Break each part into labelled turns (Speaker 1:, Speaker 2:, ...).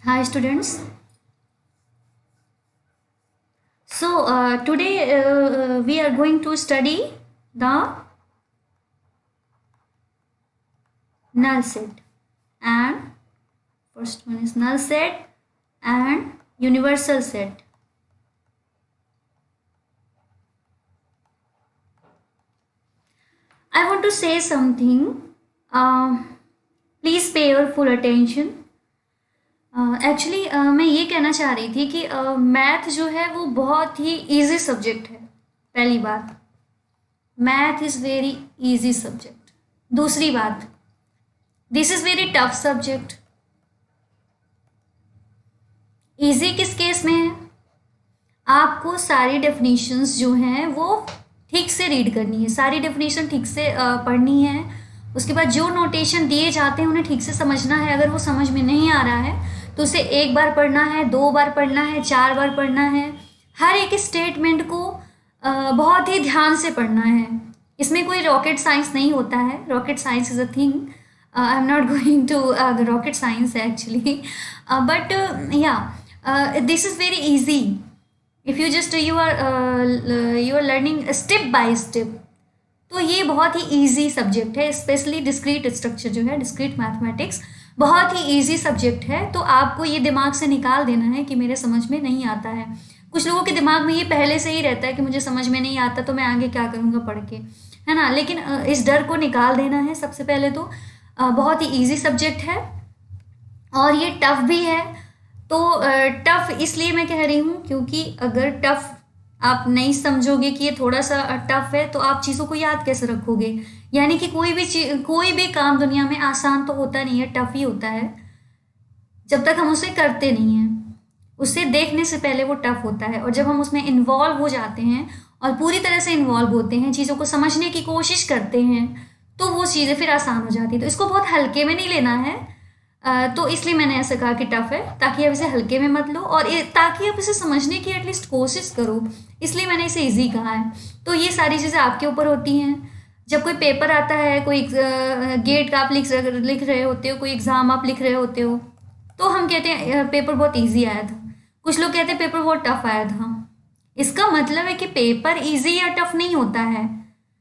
Speaker 1: Hi students. Today we are going to study the null set, and first one is null set and universal set. I want to say something. Please pay your full attention. Actually मैं ये कहना चाह रही थी कि math जो है वो बहुत ही इजी सब्जेक्ट है। पहली बात, math is very easy subject. दूसरी बात, this is very tough subject. Easy किस केस में है? आपको सारी डेफिनेशंस जो हैं वो ठीक से रीड करनी है, सारी डेफिनेशन ठीक से पढ़नी है। उसके बाद जो नोटेशन दिए जाते हैं उन्हें ठीक से समझना है। अगर वो समझ में नहीं आ रहा है तो उसे एक बार पढ़ना है, 2 बार पढ़ना है, 4 बार पढ़ना है। हर एक स्टेटमेंट को बहुत ही ध्यान से पढ़ना है। इसमें कोई रॉकेट साइंस नहीं होता है। Rocket science is a thing. I am not going to the rocket science actually, but this is very easy if you just you are learning step by step. तो ये बहुत ही इजी सब्जेक्ट है, specially discrete structure जो है, discrete mathematics बहुत ही easy subject है। तो आपको ये दिमाग से निकाल देना है कि मेरे समझ में नहीं आता है। कुछ लोगों के दिमाग में ये पहले से ही रहता है कि मुझे समझ में नहीं आता तो मैं आगे क्या करूँगा पढ़ के, है ना। लेकिन इस डर को निकाल देना है सबसे पहले। तो बहुत ही ईजी सब्जेक्ट है और ये टफ भी है। तो टफ इसलिए मैं कह रही हूँ क्योंकि अगर टफ आप नहीं समझोगे कि ये थोड़ा सा टफ है तो आप चीज़ों को याद कैसे रखोगे। यानी कि कोई भी काम दुनिया में आसान तो होता नहीं है, टफ ही होता है जब तक हम उसे करते नहीं हैं। उसे देखने से पहले वो टफ होता है, और जब हम उसमें इन्वॉल्व हो जाते हैं और पूरी तरह से इन्वॉल्व होते हैं, चीज़ों को समझने की कोशिश करते हैं, तो वो चीज़ें फिर आसान हो जाती है। तो इसको बहुत हल्के में नहीं लेना है। तो इसलिए मैंने ऐसे कहा कि टफ है, ताकि आप इसे हल्के में मत लो और ताकि आप इसे समझने की एटलीस्ट कोशिश करो। इसलिए मैंने इसे इजी कहा है। तो ये सारी चीज़ें आपके ऊपर होती हैं। जब कोई पेपर आता है, कोई गेट का आप लिख रहे होते हो, कोई एग्ज़ाम आप लिख रहे होते हो, तो हम कहते हैं पेपर बहुत ईजी आया था। कुछ लोग कहते हैं पेपर बहुत टफ आया था। इसका मतलब है कि पेपर ईजी या टफ नहीं होता है,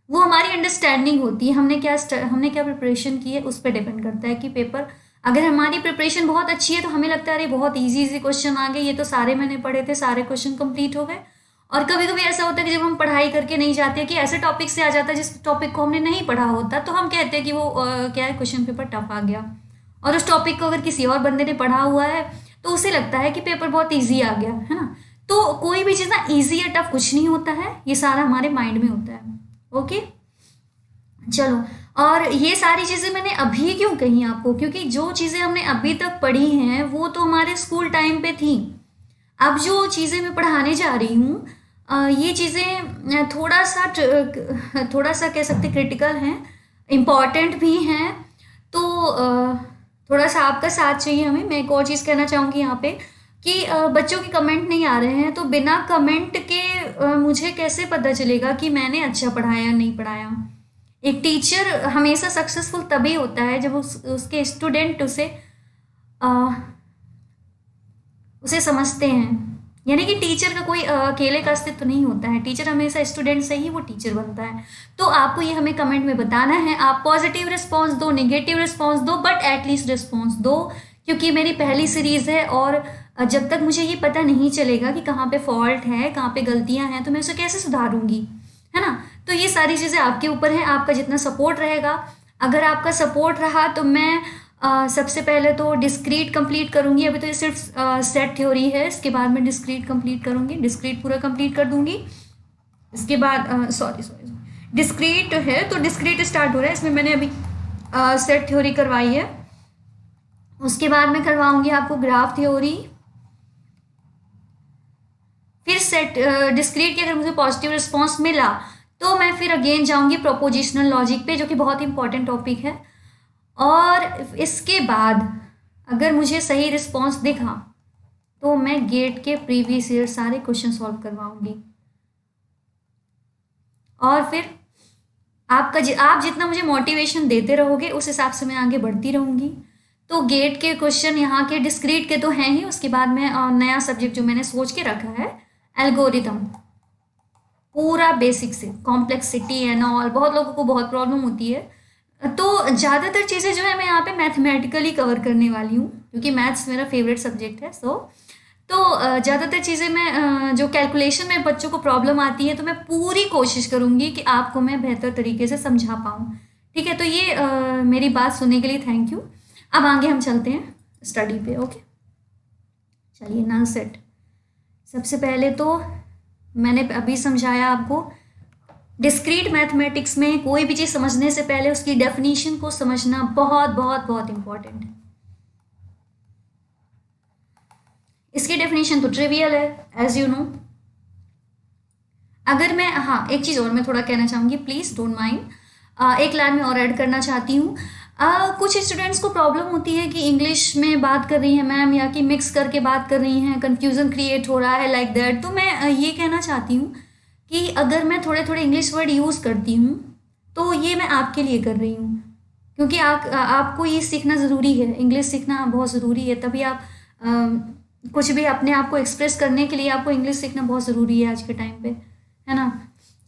Speaker 1: वो हमारी अंडरस्टैंडिंग होती है। हमने क्या प्रिपरेशन की है उस पर डिपेंड करता है कि पेपर, अगर हमारी प्रिपरेशन बहुत अच्छी है तो हमें लगता है अरे बहुत इजी इजी क्वेश्चन आ गए, ये तो सारे मैंने पढ़े थे, सारे क्वेश्चन कंप्लीट हो गए। और कभी कभी ऐसा होता है कि जब हम पढ़ाई करके नहीं जाते, कि ऐसे टॉपिक से आ जाता है जिस टॉपिक को हमने नहीं पढ़ा होता, तो हम कहते हैं कि वो क्या है, क्वेश्चन पेपर टफ आ गया। और उस टॉपिक को अगर किसी और बंदे ने पढ़ा हुआ है तो उसे लगता है कि पेपर बहुत ईजी आ गया, है ना। तो कोई भी चीज़ ना ईजी या टफ कुछ नहीं होता है, ये सारा हमारे माइंड में होता है। ओके, चलो। और ये सारी चीज़ें मैंने अभी क्यों कही आपको, क्योंकि जो चीज़ें हमने अभी तक पढ़ी हैं वो तो हमारे स्कूल टाइम पे थी। अब जो चीज़ें मैं पढ़ाने जा रही हूँ, ये चीज़ें थोड़ा सा कह सकते क्रिटिकल हैं, इम्पॉर्टेंट भी हैं। तो थोड़ा सा आपका साथ चाहिए हमें। मैं एक और चीज़ कहना चाहूँगी यहाँ पे कि बच्चों के कमेंट नहीं आ रहे हैं, तो बिना कमेंट के मुझे कैसे पता चलेगा कि मैंने अच्छा पढ़ाया या नहीं पढ़ाया। एक टीचर हमेशा सक्सेसफुल तभी होता है जब उसके स्टूडेंट अ, उसे समझते हैं। यानी कि टीचर का कोई अकेले का अस्तित्व तो नहीं होता है, टीचर हमेशा स्टूडेंट से ही वो टीचर बनता है। तो आपको ये हमें कमेंट में बताना है। आप पॉजिटिव रिस्पॉन्स दो, नेगेटिव रिस्पॉन्स दो, बट एटलीस्ट रिस्पॉन्स दो, क्योंकि मेरी पहली सीरीज़ है और जब तक मुझे ये पता नहीं चलेगा कि कहाँ पे फॉल्ट है, कहाँ पे गलतियाँ हैं, तो मैं उसे कैसे सुधारूंगी, है ना। तो ये सारी चीज़ें आपके ऊपर हैं, आपका जितना सपोर्ट रहेगा। अगर आपका सपोर्ट रहा तो मैं सबसे पहले तो डिस्क्रीट कंप्लीट करूंगी। अभी तो ये सिर्फ सेट थ्योरी है, इसके बाद मैं डिस्क्रीट कंप्लीट करूंगी, डिस्क्रीट पूरा कंप्लीट कर दूंगी। इसके बाद सॉरी सॉरी डिस्क्रीट है तो डिस्क्रीट स्टार्ट हो रहा है, इसमें मैंने अभी सेट थ्योरी करवाई है। उसके बाद मैं करवाऊंगी आपको ग्राफ थ्योरी, फिर सेट डिस्क्रीट की अगर मुझे पॉजिटिव रिस्पॉन्स मिला तो मैं फिर अगेन जाऊंगी प्रोपोजिशनल लॉजिक पे, जो कि बहुत इंपॉर्टेंट टॉपिक है। और इसके बाद अगर मुझे सही रिस्पॉन्स दिखा तो मैं गेट के प्रीवियस ईयर सारे क्वेश्चन सॉल्व करवाऊंगी। और फिर आप जितना मुझे मोटिवेशन देते रहोगे उस हिसाब से मैं आगे बढ़ती रहूंगी। तो गेट के क्वेश्चन यहाँ के डिस्क्रीट के तो हैं ही, उसके बाद में नया सब्जेक्ट जो मैंने सोच के रखा है एल्गोरिथम, पूरा बेसिक से कॉम्प्लेक्सिटी एंड ऑल। बहुत लोगों को बहुत प्रॉब्लम होती है, तो ज़्यादातर चीज़ें जो है मैं यहाँ पे मैथमेटिकली कवर करने वाली हूँ, क्योंकि मैथ्स मेरा फेवरेट सब्जेक्ट है। तो ज़्यादातर चीज़ें मैं जो कैलकुलेशन में बच्चों को प्रॉब्लम आती है, तो मैं पूरी कोशिश करूँगी कि आपको मैं बेहतर तरीके से समझा पाऊँ। ठीक है, तो ये मेरी बात सुनने के लिए थैंक यू। अब आगे हम चलते हैं स्टडी पे। ओके, चलिए नल सेट। सबसे पहले तो मैंने अभी समझाया आपको, डिस्क्रीट मैथमेटिक्स में कोई भी चीज़ समझने से पहले उसकी डेफिनेशन को समझना बहुत बहुत बहुत इंपॉर्टेंट है। इसकी डेफिनेशन तो ट्रिवियल है, एज यू नो। अगर मैं, हाँ एक चीज़ और मैं थोड़ा कहना चाहूँगी, प्लीज़ डोंट माइंड, एक लाइन में और ऐड करना चाहती हूँ। कुछ स्टूडेंट्स को प्रॉब्लम होती है कि इंग्लिश में बात कर रही हैं मैम, या कि मिक्स करके बात कर रही हैं, कन्फ्यूज़न क्रिएट हो रहा है लाइक दैट। तो मैं ये कहना चाहती हूँ कि अगर मैं थोड़े थोड़े इंग्लिश वर्ड यूज़ करती हूँ, तो ये मैं आपके लिए कर रही हूँ, क्योंकि आपको ये सीखना ज़रूरी है, इंग्लिश सीखना बहुत ज़रूरी है। तभी आप कुछ भी अपने आप को एक्सप्रेस करने के लिए आपको इंग्लिश सीखना बहुत ज़रूरी है आज के टाइम पे, है ना।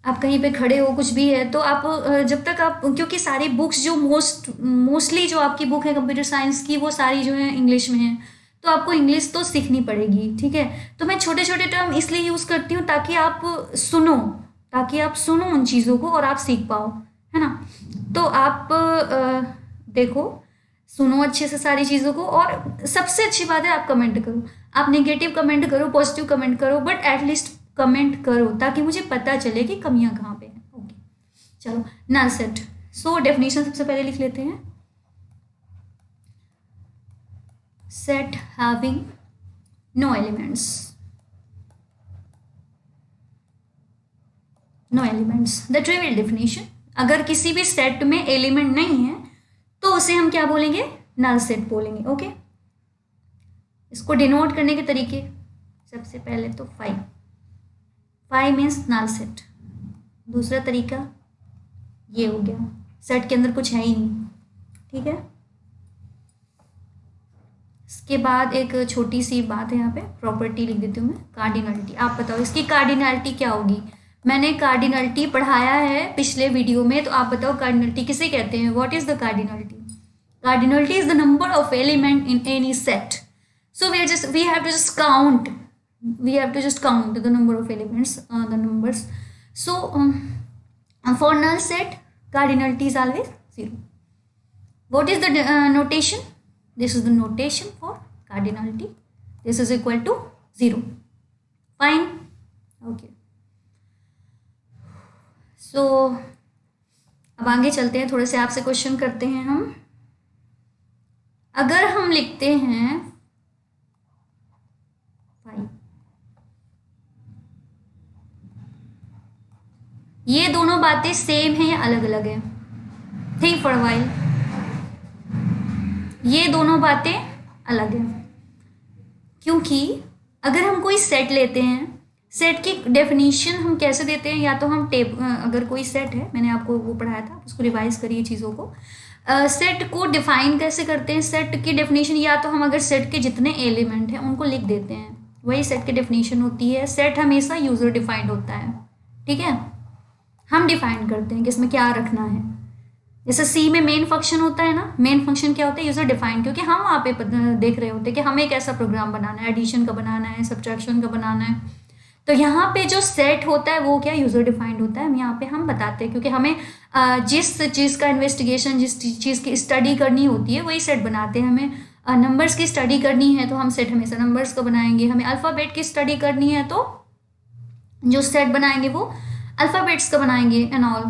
Speaker 1: आप कहीं पे खड़े हो, कुछ भी है, तो आप जब तक आप, क्योंकि सारी बुक्स जो मोस्टली जो आपकी बुक है कंप्यूटर साइंस की, वो सारी जो है इंग्लिश में है, तो आपको इंग्लिश तो सीखनी पड़ेगी। ठीक है, तो मैं छोटे छोटे टर्म इसलिए यूज़ करती हूँ ताकि आप सुनो, उन चीज़ों को और आप सीख पाओ, है ना। तो आप देखो, सुनो अच्छे से सारी चीज़ों को, और सबसे अच्छी बात है आप कमेंट करो। आप नेगेटिव कमेंट करो, पॉजिटिव कमेंट करो, बट एटलीस्ट कमेंट करो ताकि मुझे पता चले कि कमियां कहाँ पे हैं। ओके, चलो नल सेट। सो डेफिनेशन सबसे पहले लिख लेते हैं। Set having no elements, the trivial definition, अगर किसी भी सेट में एलिमेंट नहीं है तो उसे हम क्या बोलेंगे, नल सेट बोलेंगे। ओके, इसको डिनोट करने के तरीके, सबसे पहले तो फाइव मीन्स नल सेट। दूसरा तरीका ये हो गया, सेट के अंदर कुछ है ही नहीं। ठीक है, इसके बाद एक छोटी सी बात है यहाँ पे, प्रॉपर्टी लिख देती हूँ मैं, कार्डिनलिटी। आप बताओ इसकी कार्डिनलिटी क्या होगी। मैंने कार्डिनलिटी पढ़ाया है पिछले वीडियो में, तो आप बताओ कार्डिनलिटी किसे कहते हैं, what is the cardinality. Cardinality is the number of element in any set. So we have to just count. We have to just count the number of elements, the numbers. So for null set, cardinality is always 0. What is the notation? This is the notation for cardinality. This is equal to 0. Fine. Okay. So अब आगे चलते हैं, थोड़े से आपसे question करते हैं हम। अगर हम लिखते हैं ये दोनों बातें सेम है या अलग अलग है, थिंक फॉर अ व्हाइल। ये दोनों बातें अलग हैं, क्योंकि अगर हम कोई सेट लेते हैं, सेट की डेफिनेशन हम कैसे देते हैं, या तो हम अगर कोई सेट है, मैंने आपको वो पढ़ाया था, उसको रिवाइज करिए चीज़ों को। सेट को डिफाइन कैसे करते हैं, सेट की डेफिनेशन, या तो हम अगर सेट के जितने एलिमेंट हैं उनको लिख देते हैं, वही सेट की डेफिनेशन होती है। सेट हमेशा यूजर डिफाइंड होता है। ठीक है, हम डिफाइन करते हैं कि इसमें क्या रखना है। जैसे सी में मेन फंक्शन होता है ना, मेन फंक्शन क्या होता है, यूजर डिफाइंड, क्योंकि हम वहाँ पे देख रहे होते हैं कि हमें एक ऐसा प्रोग्राम बनाना है, एडिशन का बनाना है, सब्ट्रैक्शन का बनाना है। तो यहाँ पे जो सेट होता है वो क्या, यूजर डिफाइंड होता है। यहाँ पे हम बताते हैं, क्योंकि हमें जिस चीज़ का इन्वेस्टिगेशन, जिस चीज़ की स्टडी करनी होती है वही सेट बनाते हैं। हमें नंबर्स की स्टडी करनी है तो हम सेट हमेशा नंबर्स का बनाएंगे। हमें अल्फ़ाबेट की स्टडी करनी है तो जो सेट बनाएंगे वो अल्फ़ाबेट्स का बनाएंगे एंड ऑल।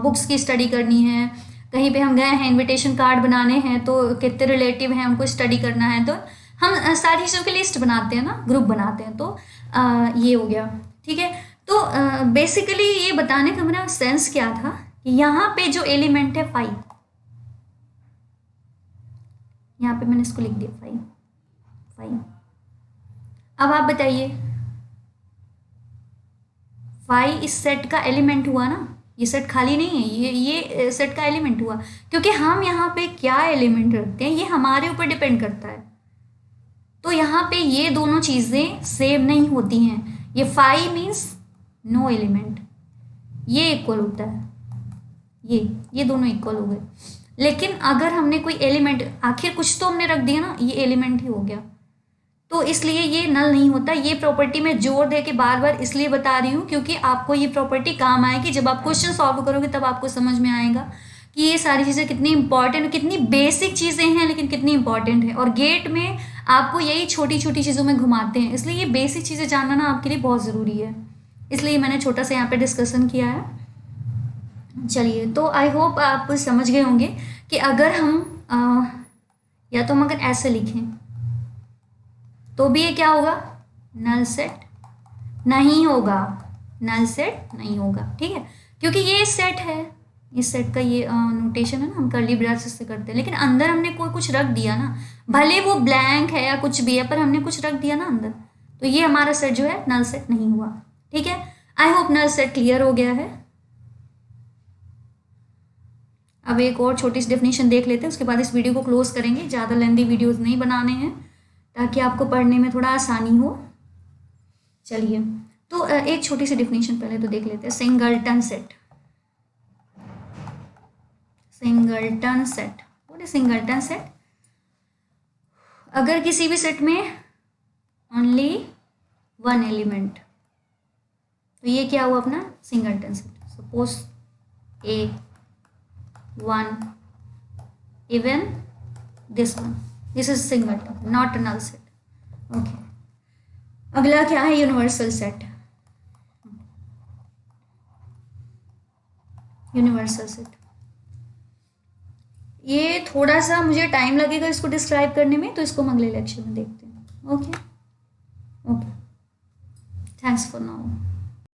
Speaker 1: बुक्स की स्टडी करनी है, कहीं पे हम गए हैं इनविटेशन कार्ड बनाने हैं तो कितने रिलेटिव हैं उनको स्टडी करना है, तो हम सारी चीज़ों की लिस्ट बनाते हैं ना, ग्रुप बनाते हैं। तो ये हो गया। ठीक है, तो बेसिकली ये बताने का मेरा सेंस क्या था कि यहाँ पे जो एलिमेंट है 5, यहाँ पे मैंने इसको लिख दिया 5। अब आप बताइए 5 इस सेट का एलिमेंट हुआ ना, ये सेट खाली नहीं है, ये सेट का एलिमेंट हुआ, क्योंकि हम यहाँ पे क्या एलिमेंट रखते हैं ये हमारे ऊपर डिपेंड करता है। तो यहाँ पे ये दोनों चीज़ें सेम नहीं होती हैं। ये 5 मीन्स नो एलिमेंट, ये इक्वल होता है, ये दोनों इक्वल हो गए। लेकिन अगर हमने कोई एलिमेंट, आखिर कुछ तो हमने रख दिया ना, ये एलिमेंट ही हो गया, तो इसलिए ये नल नहीं होता। ये प्रॉपर्टी मैं जोर दे के बार बार इसलिए बता रही हूँ क्योंकि आपको ये प्रॉपर्टी काम आएगी। जब आप क्वेश्चन सॉल्व करोगे तब आपको समझ में आएगा कि ये सारी चीज़ें कितनी इंपॉर्टेंट, कितनी बेसिक चीज़ें हैं लेकिन कितनी इंपॉर्टेंट है। और गेट में आपको यही छोटी छोटी चीज़ों में घुमाते हैं, इसलिए ये बेसिक चीज़ें जानना ना आपके लिए बहुत ज़रूरी है। इसलिए मैंने छोटा सा यहाँ पे डिस्कशन किया है। चलिए, तो आई होप आप समझ गए होंगे कि अगर हम या तो हम अगर ऐसे लिखें तो भी ये क्या होगा, नल सेट नहीं होगा, नल सेट नहीं होगा। ठीक है, क्योंकि ये सेट है, इस सेट का ये नोटेशन है ना, हम कर्ली ब्रैकेट्स से करते हैं, लेकिन अंदर हमने कोई कुछ रख दिया ना, भले वो ब्लैंक है या कुछ भी है पर हमने कुछ रख दिया ना अंदर, तो ये हमारा सेट जो है नल सेट नहीं हुआ। ठीक है, I hope null set clear हो गया है। अब एक और छोटी सी डेफिनेशन देख लेते हैं, उसके बाद इस वीडियो को क्लोज करेंगे। ज़्यादा लेंदी वीडियोस नहीं बनाने हैं ताकि आपको पढ़ने में थोड़ा आसानी हो। चलिए, तो एक छोटी सी डेफिनेशन पहले तो देख लेते हैं। Singleton set, singleton set, what is singleton set? अगर किसी भी सेट में ओनली वन एलिमेंट, तो ये क्या हुआ अपना singleton set. Suppose A one, even this one, this is singleton, not null set. Okay, अगला क्या है, यूनिवर्सल सेट। यूनिवर्सल सेट, ये थोड़ा सा मुझे टाइम लगेगा इसको डिस्क्राइब करने में, तो इसको हम अगले लेक्चर में देखते हैं। Okay, thanks for now.